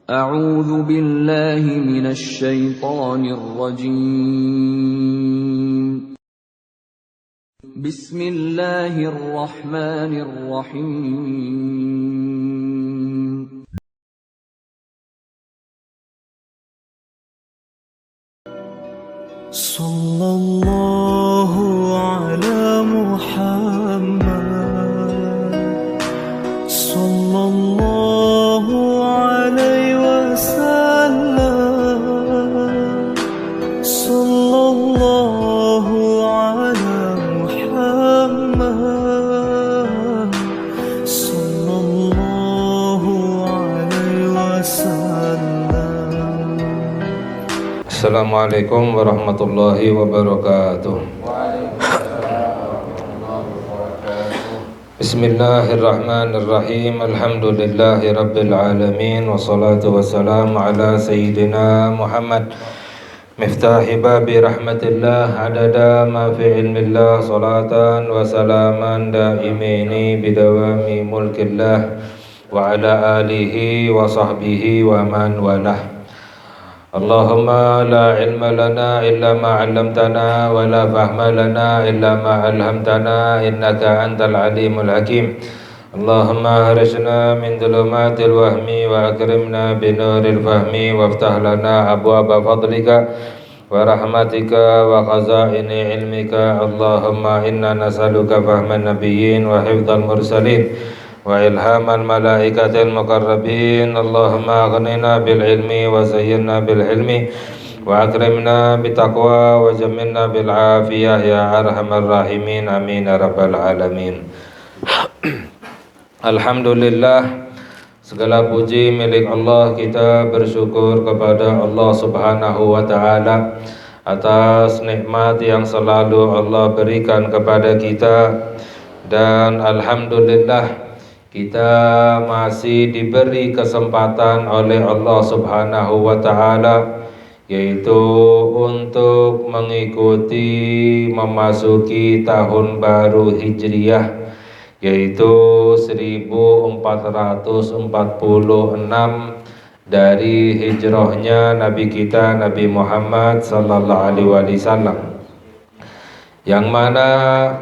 أعوذ بالله من الشيطان الرجيم. بسم الله الرحمن الرحيم. صلى الله على محمد صلى الله عليه وسلم صلى الله على محمد صلى الله عليه وسلم. Assalamualaikum warahmatullahi wabarakatuh. Bismillahirrahmanirrahim. Alhamdulillahi rabbil alamin. Wassalatu wassalamu ala sayyidina Muhammad miftahi babi rahmatillah adada ma fi ilmillah. Salatan wa salaman daimaini bidawami mulkillah wa ala alihi wa sahbihi wa man walah. Allahumma la ilma lana illa ma 'allamtana wa la fahma lana illa ma 'allamtana innaka antal alimul hakim. Allahumma harishna min dhulumatil wahmi wa akrimna binuril fahmi waftah lana abwaaba fadlika wa rahmatika wa khazaini ilmika. Allahumma inna nas'aluka fahman nabiyyin wa hifdzal mursalin wa ilhamal malaikatil muqarrabin. Allahumma aghnina bil ilmi wa zayyinna bil hilmi wa akrimna bit taqwa wa jammilna bil afiyah ya arhamar rahimin. Amin ya rabbal alamin. Alhamdulillah, segala puji milik Allah. Kita bersyukur kepada Allah Subhanahu wa taala atas nikmat yang selalu Allah berikan kepada kita, dan alhamdulillah kita masih diberi kesempatan oleh Allah Subhanahu wa taala, yaitu untuk mengikuti memasuki tahun baru Hijriyah, yaitu 1446 dari hijrahnya Nabi kita Nabi Muhammad sallallahu alaihi wasallam, yang mana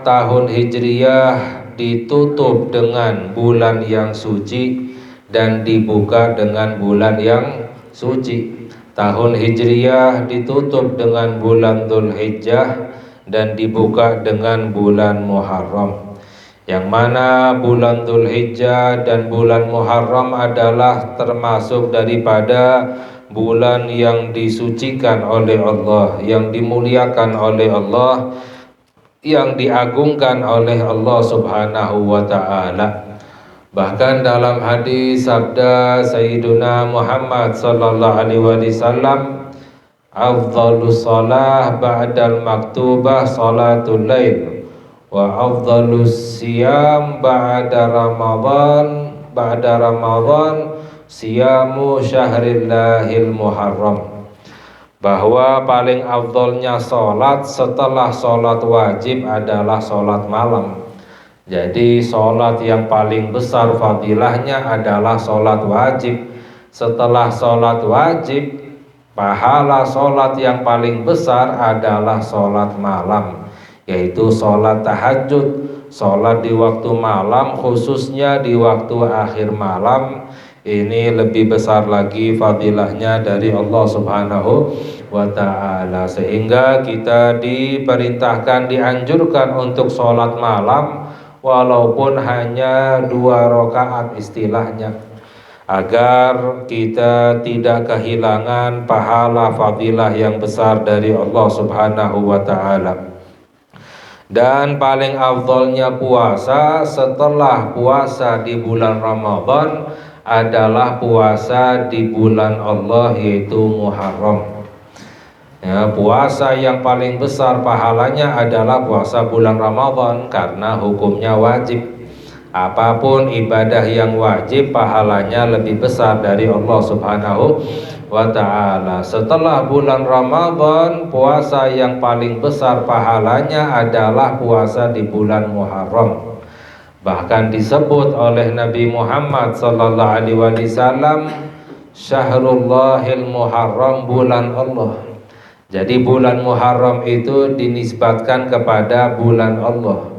tahun Hijriyah ditutup dengan bulan yang suci dan dibuka dengan bulan yang suci. Tahun Hijriyah ditutup dengan bulan Dzulhijjah dan dibuka dengan bulan Muharram, yang mana bulan Dzulhijjah dan bulan Muharram adalah termasuk daripada bulan yang disucikan oleh Allah, yang dimuliakan oleh Allah, yang diagungkan oleh Allah Subhanahu wa taala. Bahkan dalam hadis sabda Sayyiduna Muhammad sallallahu alaihi wasallam, afdhalus shalah ba'dal maktubah salatul lail wa afdhalus siyam ba'da Ramadan siyamu syahrillahil muharram. Bahwa paling afdolnya sholat setelah sholat wajib adalah sholat malam. Jadi sholat yang paling besar fadilahnya adalah sholat wajib. Setelah sholat wajib, pahala sholat yang paling besar adalah sholat malam, yaitu sholat tahajud. Sholat di waktu malam, khususnya di waktu akhir malam, ini lebih besar lagi fadilahnya dari Allah Subhanahu wa ta'ala, sehingga kita diperintahkan, dianjurkan untuk sholat malam walaupun hanya 2 rakaat istilahnya, agar kita tidak kehilangan pahala fadilah yang besar dari Allah Subhanahu wa ta'ala. Dan paling afdolnya puasa setelah puasa di bulan Ramadan adalah puasa di bulan Allah, yaitu Muharram. Ya, puasa yang paling besar pahalanya adalah puasa bulan Ramadan karena hukumnya wajib. Apapun ibadah yang wajib pahalanya lebih besar dari Allah Subhanahu wa ta'ala. Setelah bulan Ramadan, puasa yang paling besar pahalanya adalah puasa di bulan Muharram. Bahkan disebut oleh Nabi Muhammad sallallahu alaihi wasallam, Syahrullahil Muharram, bulan Allah. Jadi bulan Muharram itu dinisbatkan kepada bulan Allah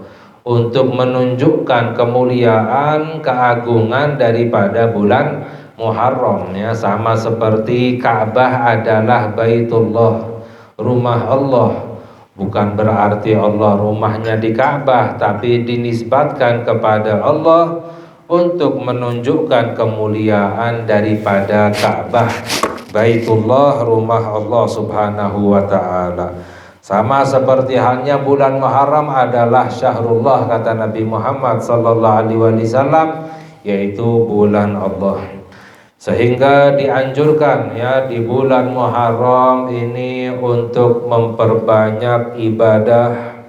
untuk menunjukkan kemuliaan, keagungan daripada bulan Muharram, ya. Sama seperti Ka'bah adalah Baitullah, rumah Allah. Bukan berarti Allah rumahnya di Ka'bah, tapi dinisbatkan kepada Allah untuk menunjukkan kemuliaan daripada Ka'bah, Baitullah, rumah Allah Subhanahu wa ta'ala. Sama seperti halnya bulan Muharram adalah Syahrullah, kata Nabi Muhammad sallallahu alaihi wasallam, yaitu bulan Allah. Sehingga dianjurkan, ya, di bulan Muharram ini untuk memperbanyak ibadah,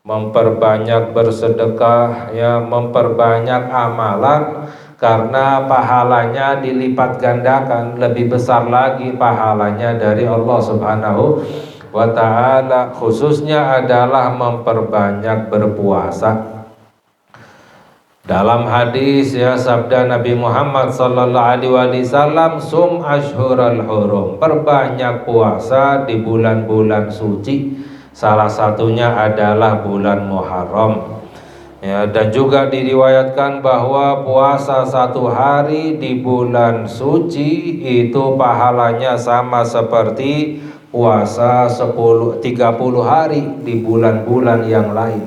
memperbanyak bersedekah, ya, memperbanyak amalan, karena pahalanya dilipat gandakan, lebih besar lagi pahalanya dari Allah Subhanahu wa ta'ala. Khususnya adalah memperbanyak berpuasa. Dalam hadis, ya, sabda Nabi Muhammad sallallahu alaihi wasallam, sum ashhural hurum, perbanyak puasa di bulan-bulan suci. Salah satunya adalah bulan Muharram, ya. Dan juga diriwayatkan bahwa puasa 1 hari di bulan suci itu pahalanya sama seperti puasa 30 hari di bulan-bulan yang lain.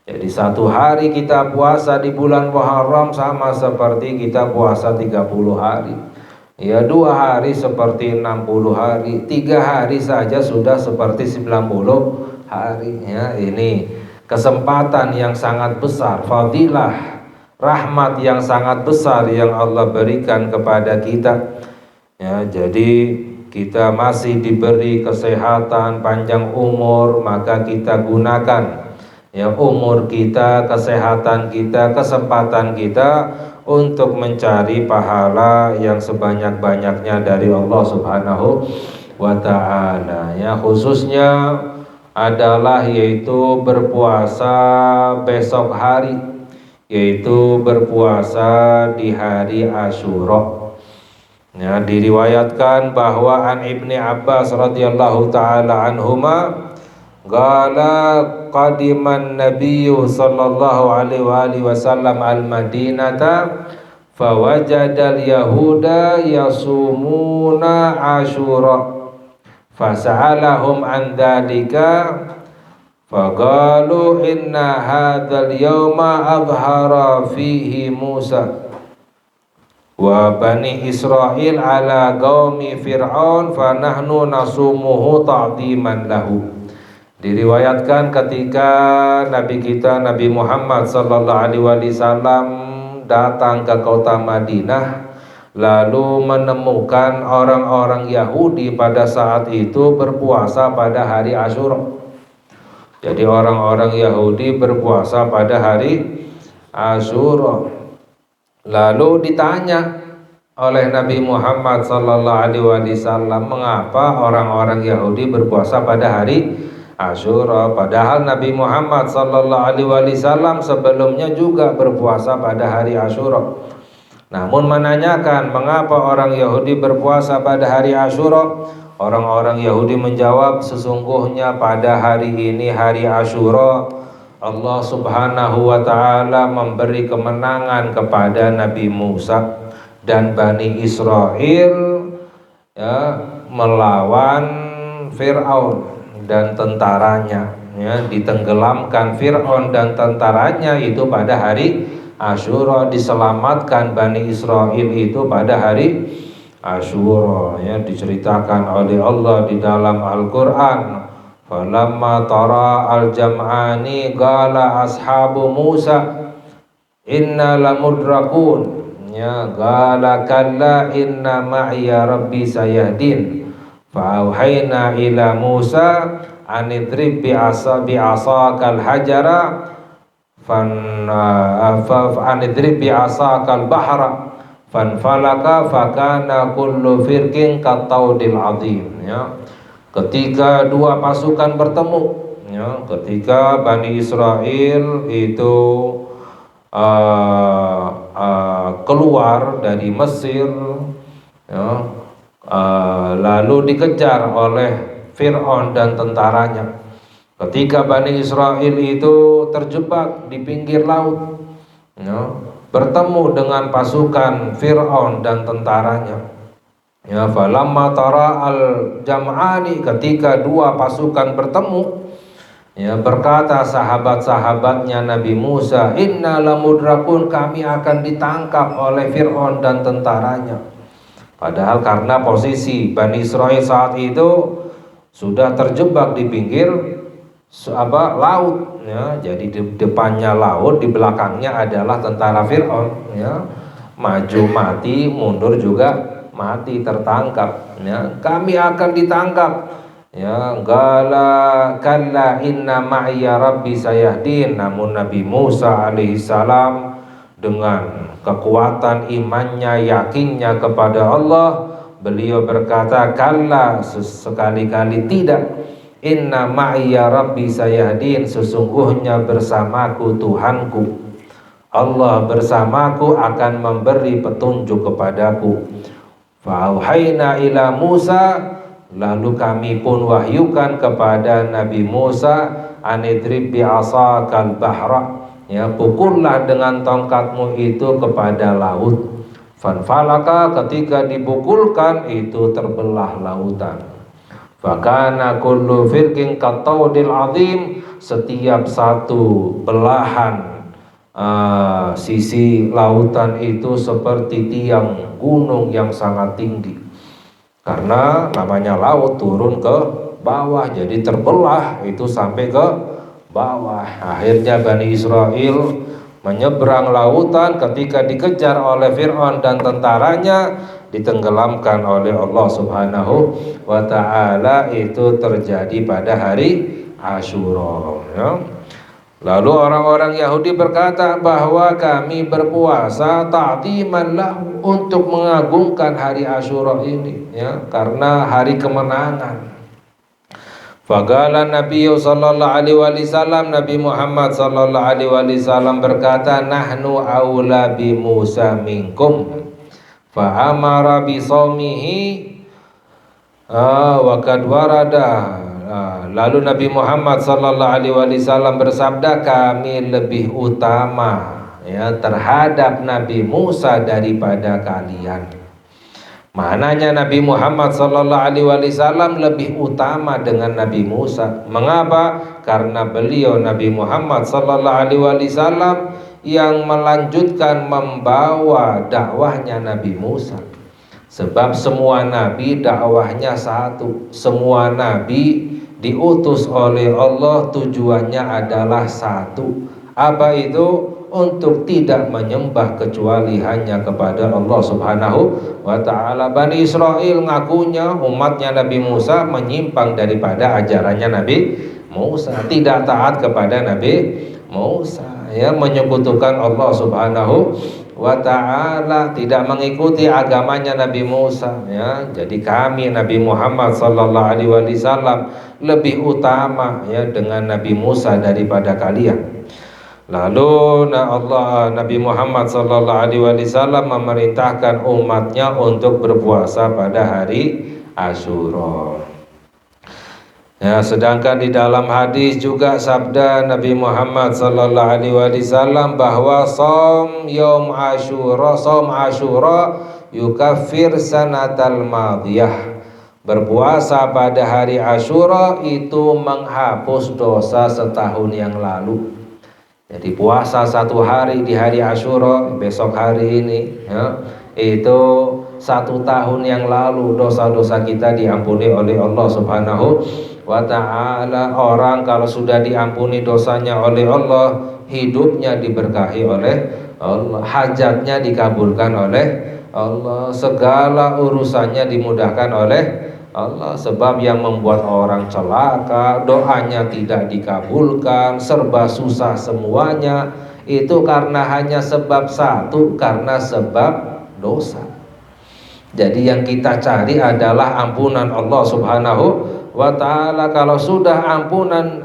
Jadi 1 hari kita puasa di bulan Muharram sama seperti kita puasa 30 hari. Ya, 2 hari seperti 60 hari, 3 hari saja sudah seperti 90 hari. Ya, ini kesempatan yang sangat besar, fadilah, rahmat yang sangat besar yang Allah berikan kepada kita. Ya, jadi kita masih diberi kesehatan, panjang umur, maka kita gunakan, ya, umur kita, kesehatan kita, kesempatan kita untuk mencari pahala yang sebanyak-banyaknya dari Allah Subhanahu wa ta'ala, ya. Khususnya adalah yaitu berpuasa besok hari, yaitu berpuasa di hari Asyura. Ya, diriwayatkan bahwa an Ibni Abbas radhiyallahu taala anhuma qala qadiman nabiyyu sallallahu alaihi wasallam al-Madinata fawajadal yahuda yasumuna Asyura fasa'alahum an dzalika faqalu inna hadzal yawma adhara fihi Musa wa bani Israil ala qaumi Fir'aun fa nahnu nasumuhu ta'dhiman lahu. Diriwayatkan ketika Nabi kita Nabi Muhammad sallallahu alaihi wasallam datang ke kota Madinah, lalu menemukan orang-orang Yahudi pada saat itu berpuasa pada hari Asyura. Jadi orang-orang Yahudi berpuasa pada hari Asyura. Lalu ditanya oleh Nabi Muhammad sallallahu alaihi wasallam, mengapa orang-orang Yahudi berpuasa pada hari Asyura, padahal Nabi Muhammad sallallahu alaihi wasallam sebelumnya juga berpuasa pada hari Asyura. Namun menanyakan mengapa orang Yahudi berpuasa pada hari Asyura, orang-orang Yahudi menjawab, sesungguhnya pada hari ini, hari Asyura, Allah Subhanahu wa ta'ala memberi kemenangan kepada Nabi Musa dan Bani Israel, ya, melawan Fir'aun dan tentaranya, ya, ditenggelamkan Fir'aun dan tentaranya itu pada hari Asyura, diselamatkan Bani Israel itu pada hari Asyura, ya. Diceritakan oleh Allah di dalam Al-Qur'an, falamma tara al-jam'ani qala ashabu Musa inna lamudrakun, ya, qala kalla inna ma'iya rabbi sayahdin fa'auhayna ila Musa anidrib bi'asakal hajara anidrib bi'asakal bahra fanfalaka fakana kullu firqin kataudil azim, ya. Ketika dua pasukan bertemu, ya, ketika Bani Israel itu keluar dari Mesir, ya, lalu dikejar oleh Fir'aun dan tentaranya. Ketika Bani Israel itu terjebak di pinggir laut, ya, bertemu dengan pasukan Fir'aun dan tentaranya. Ya, falamma tara al-jam'ani, ketika dua pasukan bertemu, ya, berkata sahabat-sahabatnya Nabi Musa, inna lamudrakun, kami akan ditangkap oleh Fir'aun dan tentaranya. Padahal karena posisi Bani Israel saat itu sudah terjebak di pinggir laut, ya, jadi di depannya laut, di belakangnya adalah tentara Fir'aun, ya, maju mati, mundur juga mati, tertangkap, ya, kami akan ditangkap, ya, kalla inna ma'iya rabbi sayahdin. Namun Nabi Musa alaihissalam dengan kekuatan imannya, yakinnya kepada Allah, beliau berkata, kalla, sekali-kali tidak, inna ma'iya rabbi sayahdin, sesungguhnya bersamaku Tuhanku, Allah bersamaku akan memberi petunjuk kepadaku. Fa'auhayna ila Musa, lalu kami pun wahyukan kepada Nabi Musa, anidrib bi'asakal bahra, ya, pukullah dengan tongkatmu itu kepada laut. Fanfalaka, ketika dipukulkan itu terbelah lautan. Fakana kullu firqin kattaudil azim, setiap satu belahan sisi lautan itu seperti tiang gunung yang sangat tinggi. Karena namanya laut turun ke bawah, jadi terbelah itu sampai ke bawah. Akhirnya Bani Israel menyeberang lautan, ketika dikejar oleh Fir'aun dan tentaranya, ditenggelamkan oleh Allah Subhanahu wa ta'ala. Itu terjadi pada hari Asyura, ya. Lalu orang-orang Yahudi berkata bahwa kami berpuasa ta'ziman lahu, untuk mengagungkan hari Asyura ini, ya, karena hari kemenangan. Faqala Nabi sallallahu alaihi wasallam, Nabi Muhammad sallallahu alaihi wasallam berkata, nahnu aula bi Musa minkum fa amara bi shaumihi wa qad warada. Lalu Nabi Muhammad sallallahu alaihi wasallam bersabda, kami lebih utama, ya, terhadap Nabi Musa daripada kalian. Maknanya Nabi Muhammad sallallahu alaihi wasallam lebih utama dengan Nabi Musa. Mengapa? Karena beliau Nabi Muhammad sallallahu alaihi wasallam yang melanjutkan membawa dakwahnya Nabi Musa. Sebab semua nabi dakwahnya satu, semua nabi diutus oleh Allah tujuannya adalah satu. Apa itu? Untuk tidak menyembah kecuali hanya kepada Allah Subhanahu wa ta'ala. Bani Israel ngakunya umatnya Nabi Musa menyimpang daripada ajarannya Nabi Musa, tidak taat kepada Nabi Musa, ya, menyekutukan Allah Subhanahu wa ta'ala, tidak mengikuti agamanya Nabi Musa, ya. Jadi kami Nabi Muhammad sallallahu alaihi wasallam lebih utama, ya, dengan Nabi Musa daripada kalian. Lalu Nabi Muhammad sallallahu alaihi wasallam memerintahkan umatnya untuk berpuasa pada hari Asyura. Ya, sedangkan di dalam hadis juga sabda Nabi Muhammad sallallahu alaihi wasallam bahwa shaum yaum Asyura, shaum Asyura yukaffir sanatal madiyah. Berpuasa pada hari Asyura itu menghapus dosa setahun yang lalu. Jadi puasa satu hari di hari Asyura, besok hari ini, ya, itu 1 tahun yang lalu dosa-dosa kita diampuni oleh Allah Subhanahu wa ta'ala. Orang kalau sudah diampuni dosanya oleh Allah, hidupnya diberkahi oleh Allah, hajatnya dikabulkan oleh Allah, segala urusannya dimudahkan oleh Allah. Sebab yang membuat orang celaka, doanya tidak dikabulkan, serba susah semuanya, itu karena hanya sebab satu, karena sebab dosa. Jadi yang kita cari adalah ampunan Allah Subhanahu wa ta'ala. Kalau sudah ampunan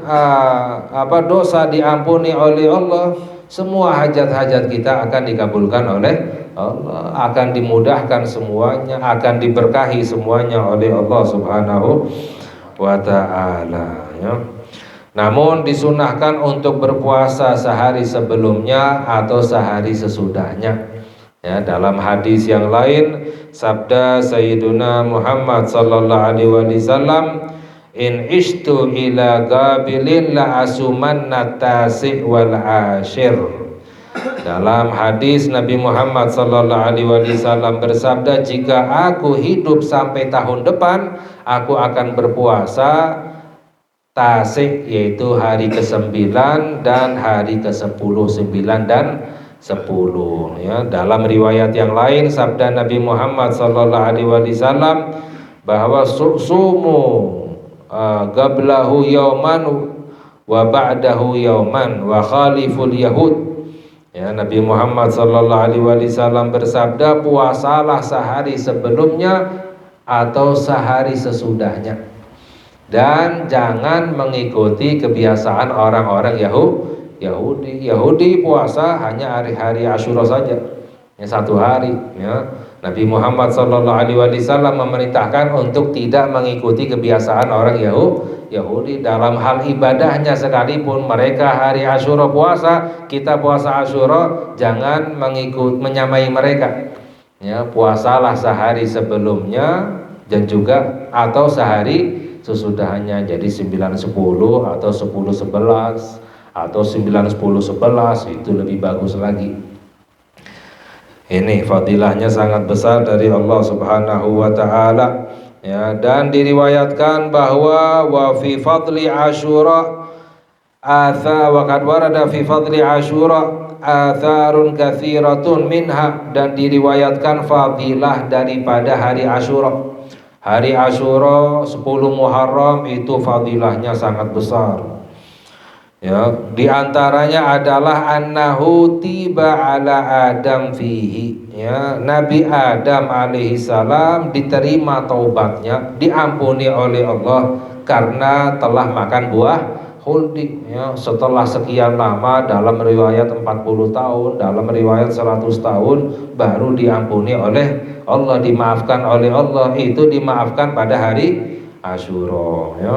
dosa diampuni oleh Allah, semua hajat-hajat kita akan dikabulkan oleh Allah, akan dimudahkan semuanya, akan diberkahi semuanya oleh Allah Subhanahu wa ta'ala, ya. Namun disunahkan untuk berpuasa sehari sebelumnya atau sehari sesudahnya. Ya, dalam hadis yang lain sabda Sayyiduna Muhammad sallallahu alaihi wasallam, in ishtu ila qabilin la asumanna tasi' wal ashir. Dalam hadis Nabi Muhammad sallallahu alaihi wasallam bersabda, jika aku hidup sampai tahun depan, aku akan berpuasa Tasik, yaitu hari ke-9 dan hari ke-10, 9 dan 10, ya. Dalam riwayat yang lain sabda Nabi Muhammad sallallahu alaihi wasallam bahwa sumu qablahu yauman wa ba'dahu yauman wa khaliful yahud. Ya, Nabi Muhammad sallallahu alaihi wasallam bersabda, puasalah sehari sebelumnya atau sehari sesudahnya. Dan jangan mengikuti kebiasaan orang-orang Yahudi. Yahudi puasa hanya hari-hari Asyura saja, ya, 1 hari, ya. Nabi Muhammad sallallahu alaihi wasallam memerintahkan untuk tidak mengikuti kebiasaan orang Yahudi dalam hal ibadahnya, sekalipun mereka hari Asyura puasa, kita puasa Asyura, jangan menyamai mereka. Ya, puasalah sehari sebelumnya dan juga atau sehari sesudahnya, jadi 9-10 atau 10-11 atau 9-10-11, itu lebih bagus lagi. Ini fadilahnya sangat besar dari Allah Subhanahu wa ta'ala, ya. Dan diriwayatkan bahwa wa fi fadli Asyura wa qad warada fi fadli Asyura atharun katsiratun minha, dan diriwayatkan fadilah daripada hari Asyura. Hari Asyura 10 Muharram itu fadilahnya sangat besar, ya. Di antaranya adalah annahu tiba ala Adam fihi, ya. Nabi Adam alaihi salam diterima taubatnya, diampuni oleh Allah karena telah makan buah khuldi, ya. Setelah sekian lama, dalam riwayat 40 tahun, dalam riwayat 100 tahun, baru diampuni oleh Allah, dimaafkan oleh Allah. Itu dimaafkan pada hari Asyura, ya.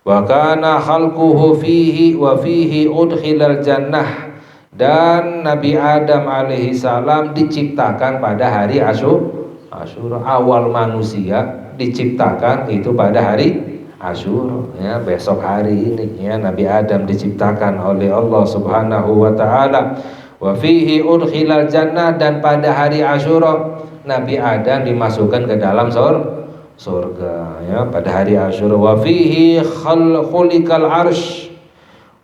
Wa kana khalquhu fihi wa fihi udkhilal jannah, dan Nabi Adam alaihi salam diciptakan pada hari Asyura. Awal manusia diciptakan itu pada hari Asyura, ya, besok hari ini, ya, Nabi Adam diciptakan oleh Allah Subhanahu wa ta'ala. Wa fihi udkhilal jannah, dan pada hari Asyura Nabi Adam dimasukkan ke dalam surga, ya, pada hari Asyura. Wa fihi khuliqal arsh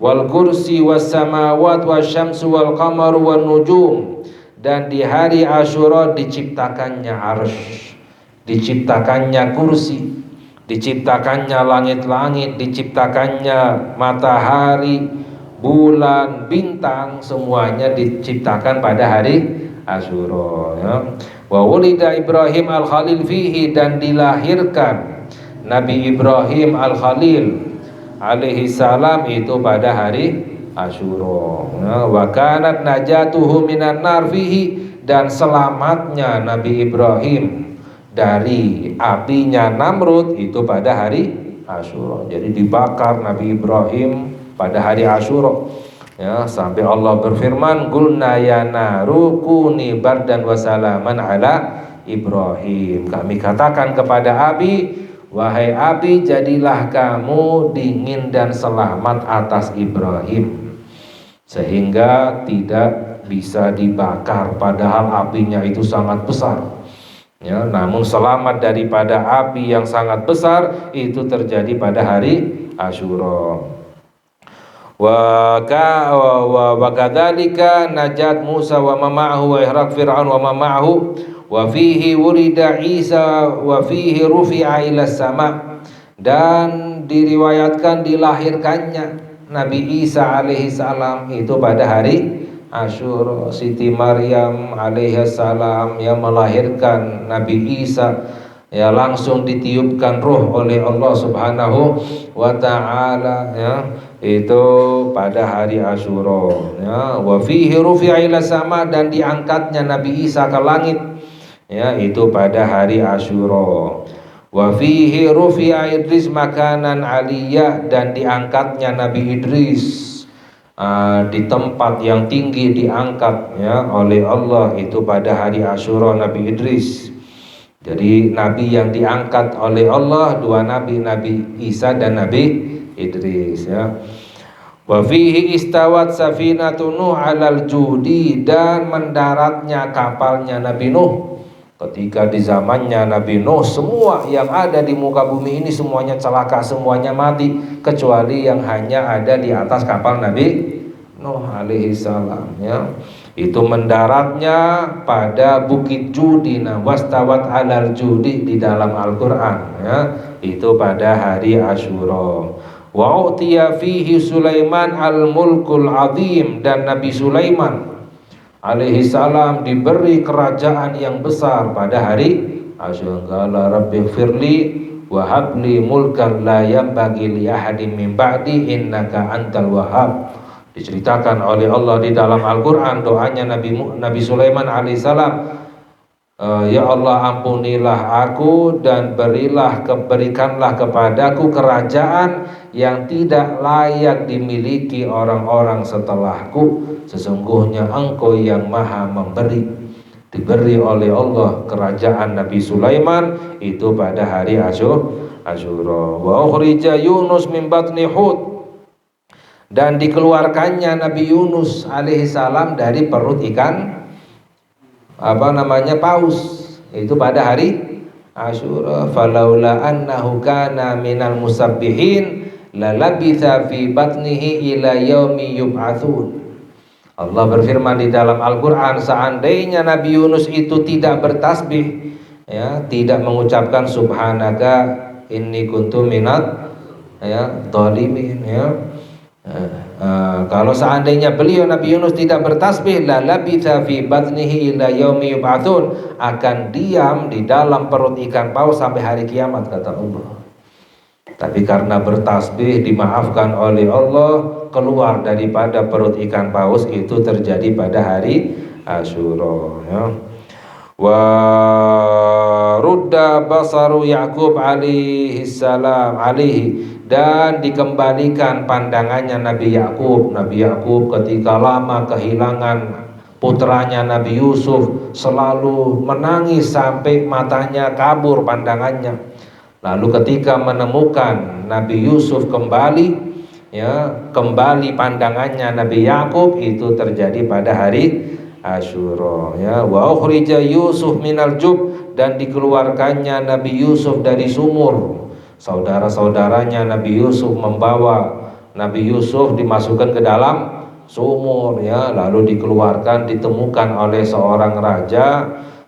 wal kursi was samawat wasyamsu wal qamaru wan nujum, dan di hari Asyura diciptakannya arsh, diciptakannya kursi, diciptakannya langit-langit, diciptakannya matahari, bulan, bintang, semuanya diciptakan pada hari Asyura, ya. Wa wulida Ibrahim al-Khalil fihi, dan dilahirkan Nabi Ibrahim al-Khalil alaihi salam itu pada hari Asyura, ya. Wa kanat najatuhu minan nar fihi, dan selamatnya Nabi Ibrahim dari apinya Namrud itu pada hari Asyura. Jadi dibakar Nabi Ibrahim pada hari Asyura, ya, sampai Allah berfirman, qulna ya naru kuni bardan wa salaman ala Ibrahim. Kami katakan kepada api, wahai api, jadilah kamu dingin dan selamat atas Ibrahim, sehingga tidak bisa dibakar, padahal apinya itu sangat besar, ya. Namun selamat daripada api yang sangat besar itu terjadi pada hari Asyura. Wa kadzalika najat Musa wa ma ma'ahu wa ihraq Fir'aun wa ma ma'ahu wa fihi wurida Isa wa fihi rufi'a ila sama, dan diriwayatkan dilahirkannya Nabi Isa alaihi salam itu pada hari Asyura. Siti Maryam alaihi salam yang melahirkan Nabi Isa ya langsung ditiupkan ruh oleh Allah Subhanahu wa taala, ya itu pada hari Asyura, ya wa fihi rufi'a ila sama, dan diangkatnya Nabi Isa ke langit, ya itu pada hari Asyura. Wa fihi rufi'a Idris makanan aliyah, dan diangkatnya Nabi Idris di tempat yang tinggi, diangkat ya oleh Allah itu pada hari Asyura Nabi Idris. Jadi nabi yang diangkat oleh Allah dua nabi, Nabi Isa dan Nabi Idris, ya. Wa fihi istawat safinatu Nuh 'alal judi, dan mendaratnya kapalnya Nabi Nuh ketika di zamannya Nabi Nuh. Semua yang ada di muka bumi ini semuanya celaka, semuanya mati, kecuali yang hanya ada di atas kapal Nabi Nuh alaihi salam, ya. Itu mendaratnya pada Bukit Judi, wastawat 'alal judi di dalam Al-Qur'an, ya. Itu pada hari Asyura. Wa utiya fihi Sulaiman al-mulkul azim, dan Nabi Sulaiman alaihi salam diberi kerajaan yang besar pada hari Asyura. Qala rabbighfirli wa habli mulkan la yanbaghi li ahadin min ba'di innaka antal wahhab. Diceritakan oleh Allah di dalam Al-Quran doanya Nabi Sulaiman alaihissalam, ya Allah ampunilah aku dan berikanlah kepadaku kerajaan yang tidak layak dimiliki orang-orang setelahku, sesungguhnya engkau yang maha memberi. Diberi oleh Allah kerajaan Nabi Sulaiman itu pada hari Asyura. Wa ukhrija Yunus min batni Hud, dan dikeluarkannya Nabi Yunus alaihissalam dari perut ikan paus, itu pada hari Asyura. Falaula annahu kana minal musabbihin lalabitha fi batnihi ila yaumi yub'atsun. Allah berfirman di dalam Al-Quran, seandainya Nabi Yunus itu tidak bertasbih, ya, tidak mengucapkan subhanaka inni kuntu minat dhalimin, ya. Kalau seandainya beliau Nabi Yunus tidak bertasbih, la labitha fi batnihi ila yaumi yub'atsun, akan diam di dalam perut ikan paus sampai hari kiamat, kata Allah. Tapi karena bertasbih dimaafkan oleh Allah, keluar daripada perut ikan paus, itu terjadi pada hari Asyura, ya. Wa rudda basaru Yaqub alaihi salam dan dikembalikan pandangannya Nabi Yakub. Nabi Yakub ketika lama kehilangan putranya Nabi Yusuf selalu menangis sampai matanya kabur pandangannya. Lalu ketika menemukan Nabi Yusuf kembali, ya, kembali pandangannya Nabi Yakub, itu terjadi pada hari Asyura, ya. Wa ukhrija Yusuf minal jub, dan dikeluarkannya Nabi Yusuf dari sumur. Saudara-saudaranya Nabi Yusuf membawa Nabi Yusuf dimasukkan ke dalam sumur, ya, lalu dikeluarkan, ditemukan oleh seorang raja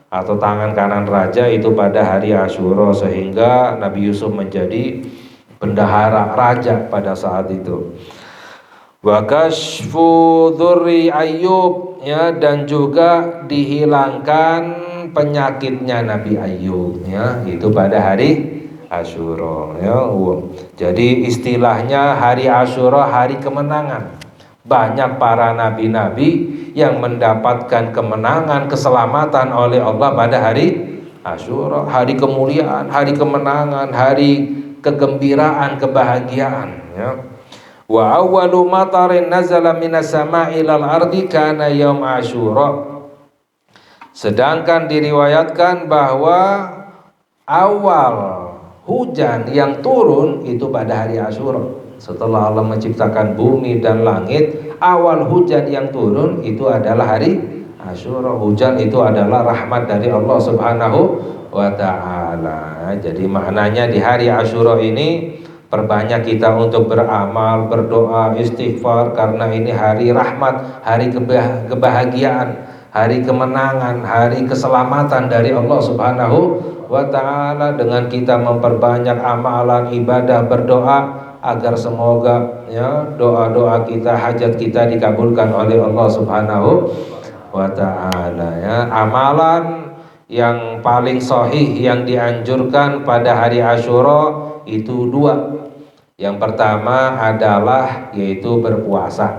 atau tangan kanan raja itu pada hari Asyura, sehingga Nabi Yusuf menjadi bendahara raja pada saat itu. Wa kashfu dzurri Ayyub, ya, dan juga dihilangkan penyakitnya Nabi Ayyub, ya, itu pada hari Asyura, ya. Jadi istilahnya hari Asyura hari kemenangan. Banyak para nabi-nabi yang mendapatkan kemenangan, keselamatan oleh Allah pada hari Asyura, hari kemuliaan, hari kemenangan, hari kegembiraan, kebahagiaan, ya. Wa awwalu matarin nazala minas sama'i ilal ardi kana yaum Asyura. Sedangkan diriwayatkan bahwa awal hujan yang turun itu pada hari Asyura. Setelah Allah menciptakan bumi dan langit, awal hujan yang turun itu adalah hari Asyura. Hujan itu adalah rahmat dari Allah Subhanahu wa ta'ala. Jadi maknanya di hari Asyura ini perbanyak kita untuk beramal, berdoa, istighfar, karena ini hari rahmat, hari kebahagiaan, hari kemenangan, hari keselamatan dari Allah Subhanahu wa ta'ala. Dengan kita memperbanyak amalan, ibadah, berdoa agar semoga, ya, doa-doa kita, hajat kita dikabulkan oleh Allah Subhanahu wa ta'ala, ya. Amalan yang paling sahih yang dianjurkan pada hari Asyura itu dua. Yang pertama adalah yaitu berpuasa,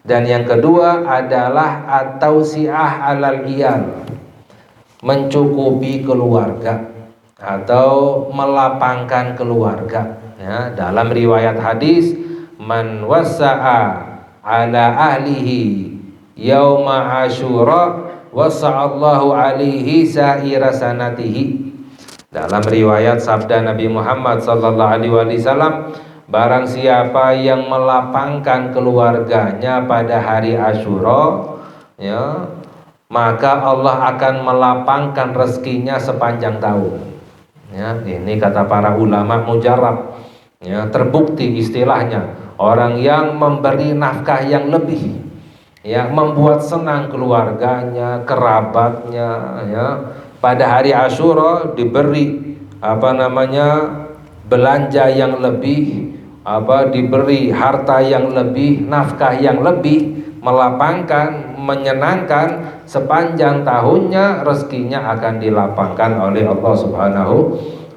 dan yang kedua adalah at-tausiah alal iyal, mencukupi keluarga atau melapangkan keluarga. Ya, dalam riwayat hadis, man wassa'a ala ahlihi yauma asyura wasa'allahu alaihi sa'ira sanatihi. Dalam riwayat sabda Nabi Muhammad sallallahu alaihi wasallam, barang siapa yang melapangkan keluarganya pada hari Asyura, ya, maka Allah akan melapangkan rezekinya sepanjang tahun. Ya, ini kata para ulama mujarab. Ya, terbukti istilahnya orang yang memberi nafkah yang lebih, ya, membuat senang keluarganya, kerabatnya, ya, pada hari Asyura diberi belanja yang lebih, diberi harta yang lebih, nafkah yang lebih, melapangkan, menyenangkan, sepanjang tahunnya rezekinya akan dilapangkan oleh Allah Subhanahu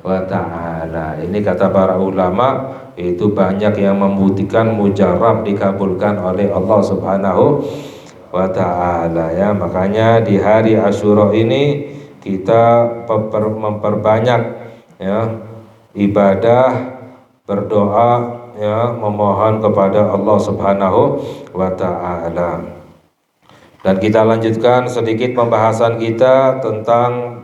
wa ta'ala. Ini kata para ulama, itu banyak yang membuktikan mujarab dikabulkan oleh Allah Subhanahu wa ta'ala, ya. Makanya di hari Asyura ini kita memperbanyak, ya, ibadah, berdoa, ya, memohon kepada Allah Subhanahu wa ta'ala. Dan kita lanjutkan sedikit pembahasan kita tentang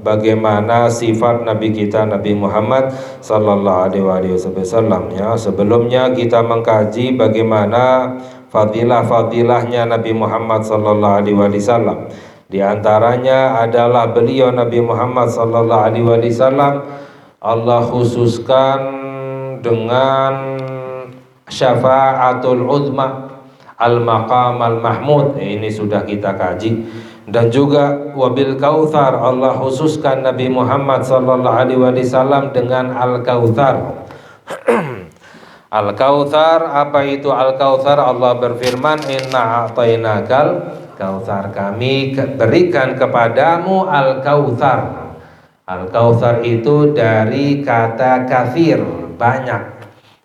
bagaimana sifat Nabi kita Nabi Muhammad sallallahu alaihi wasallam, ya. Sebelumnya kita mengkaji bagaimana fadilah-fadilahnya Nabi Muhammad sallallahu alaihi wasallam. Di antaranya adalah beliau Nabi Muhammad sallallahu alaihi wasallam Allah khususkan dengan syafaatul uzma, al-maqam al-mahmud. Ini sudah kita kaji. Dan juga wabil kautsar, Allah khususkan Nabi Muhammad sallallahu alaihi wasallam dengan al-kautsar. Al-kautsar, apa itu al-kautsar? Allah berfirman, inna a'tainakal kautsar, kami berikan kepadamu al-kautsar. Al-kautsar itu dari kata katsir, banyak.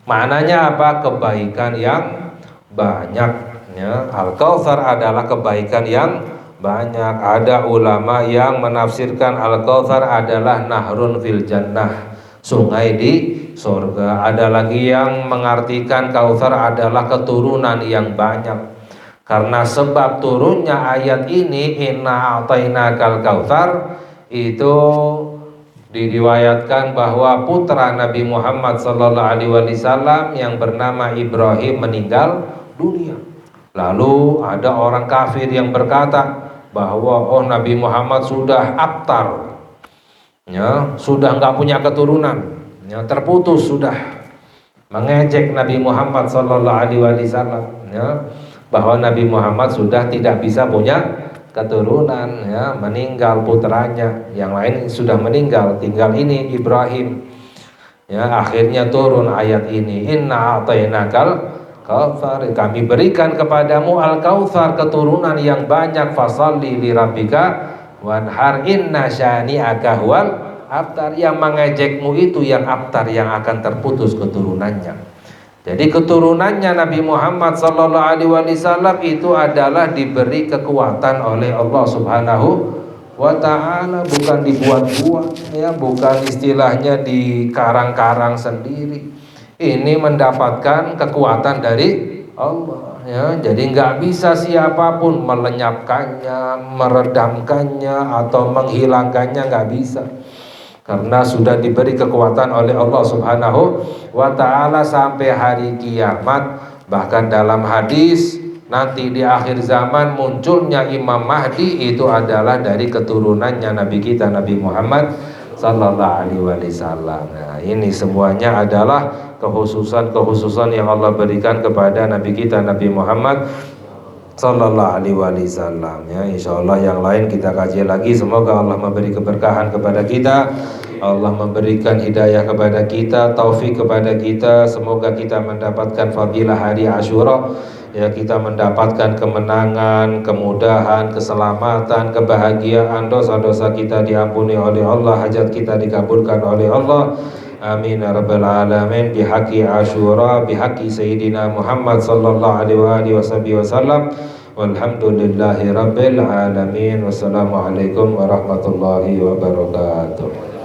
Maknanya apa? Kebaikan yang banyak, ya. Al-kautsar adalah kebaikan yang banyak. Ada ulama yang menafsirkan al-kautsar adalah nahrun fil jannah, sungai di surga. Ada lagi yang mengartikan kautsar adalah keturunan yang banyak. Karena sebab turunnya ayat ini, inna a'tainakal kautsar, itu diriwayatkan bahwa putra Nabi Muhammad sallallahu alaihi wasallam yang bernama Ibrahim meninggal dunia. Lalu ada orang kafir yang berkata bahwa Nabi Muhammad sudah abtar, ya, sudah nggak punya keturunan, ya, terputus sudah, mengejek Nabi Muhammad sallallahu alaihi wasallam, ya, bahwa Nabi Muhammad sudah tidak bisa punya keturunan, ya, meninggal putranya, yang lain sudah meninggal, tinggal ini Ibrahim, ya. Akhirnya turun ayat ini, inna a'tainakal kautsar, kami berikan kepadamu al-kautsar, keturunan yang banyak, fasalli li rabbika wanhar inna syani'aka huwal abtar, yang mengejekmu itu yang abtar, yang akan terputus keturunannya. Jadi keturunannya Nabi Muhammad sallallahu alaihi wasallam itu adalah diberi kekuatan oleh Allah Subhanahu wa ta'ala, bukan dibuat-buat, ya, bukan istilahnya dikarang-karang sendiri. Ini mendapatkan kekuatan dari Allah, ya. Jadi nggak bisa siapapun melenyapkannya, meredamkannya atau menghilangkannya, nggak bisa. Karena sudah diberi kekuatan oleh Allah Subhanahu wa ta'ala sampai hari kiamat. Bahkan dalam hadis, nanti di akhir zaman munculnya Imam Mahdi itu adalah dari keturunannya Nabi kita Nabi Muhammad sallallahu alaihi wasallam. Nah, ini semuanya adalah kekhususan yang Allah berikan kepada Nabi kita Nabi Muhammad sallallahu alaihi wasallam, ya. Insyaallah yang lain kita kaji lagi. Semoga Allah memberi keberkahan kepada kita, Allah memberikan hidayah kepada kita, taufik kepada kita. Semoga kita mendapatkan fadilah hari Asyura ya kita mendapatkan kemenangan, kemudahan, keselamatan, kebahagiaan, dosa-dosa kita diampuni oleh Allah, hajat kita dikabulkan oleh Allah. Amin ya rabbal alamin. Bihaqi Asyura, bihaqi Sayyidina Muhammad sallallahu alaihi wasallam. Walhamdulillahi rabbil alamin. Wassalamualaikum warahmatullahi wabarakatuh.